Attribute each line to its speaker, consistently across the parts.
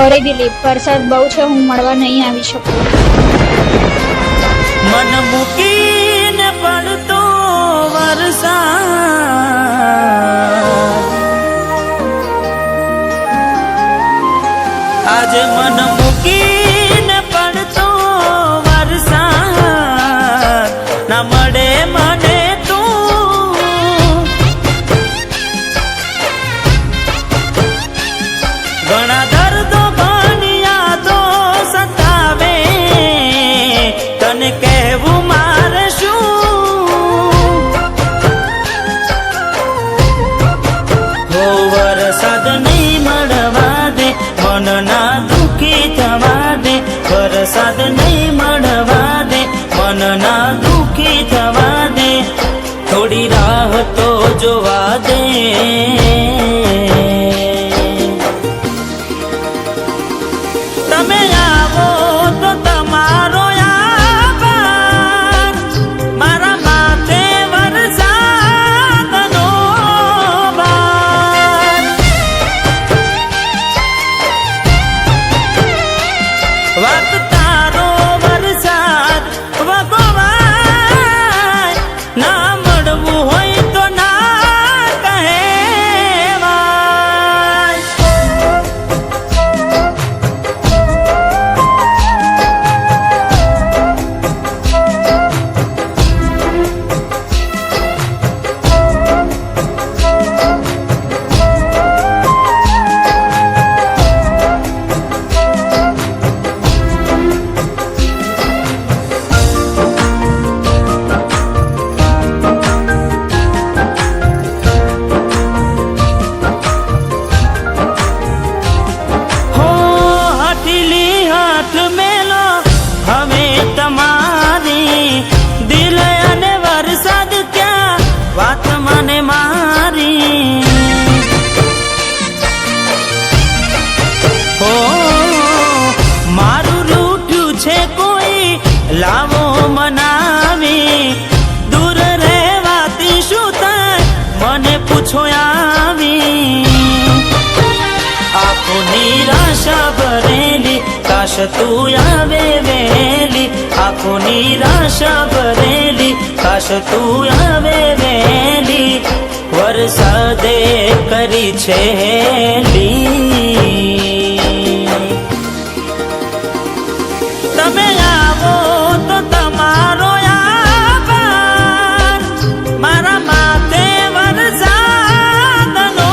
Speaker 1: Sorry Dilip, વરસાદ બહુ છે, હું મળવા નહીં આવી શકું.
Speaker 2: મન મૂકીને પડતો વરસાદ, આજે મન મૂકીને પડતો વરસાદ, ના મળે મને ઘણા દર્દો ઘણી યાદો સતાવે, તને કહેવું મારે શું? હો વરસાદ નહીં મળવા દે, મન ના દુખી થવા દે, વરસાદ નહીં મળવા દે, મન ના દુખી થવા દે, થોડી રાહ તો જોવા દે. તમે આવો તો તમારો આભાર, મારા માથે વરસાદનો ભાર. વાત તારો વરસાદ વગોવાય, ના મળવું હોય તો ના કહેવાય. હવે તમારી દિલ અને વરસાદ ક્યાં વાત મને મારી. હો મારું રૂઠ્યું છે કોઈ લાવો મનાવી, દૂર રહેવાથી શું થાય મને પૂછો આવી. આંખો નિરાશા ભરેલી, કાશ તું આવે વહેલી, આંખો નિરાશા ભરેલી, કાશ તું આવે વહેલી, વરસાદે કરી છે હેલી. તમે આવો તો તમારો આભાર, મારા માથે વરસાદનો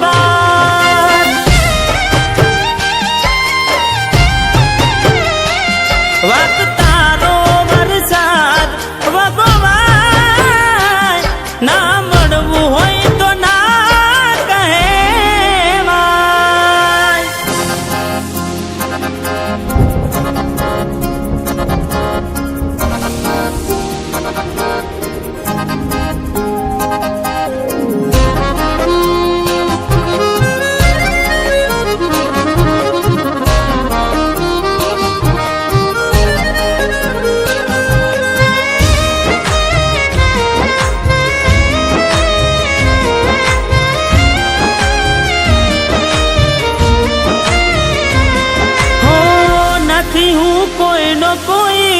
Speaker 2: ભાર. વાત તારો વરસાદ વગોવાય, ના મળવું હોય તો ના કહેવાય. હું કોઈનો કોઈ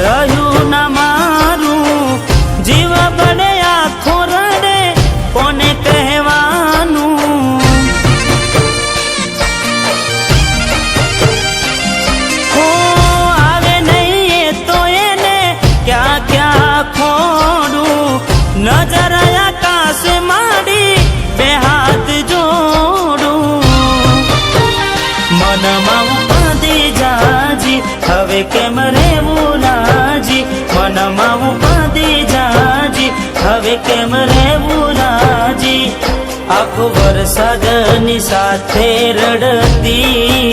Speaker 2: રહ્યું ના મારું, જીવ બળે આખો રડે કોને કહેવાનું. હો આવે નહીં એ તો એને ક્યાં ક્યાં ખોડું, નજર આકાશ માંડી બે હાથ જોડું. મનમાં ઉપાધી જાજી હવે કેમ રેવું રાજી, મનમાં ઉપાધી જાજી હવે કેમ રેવું રાજી. આખો વરસાદની સાથે રડતી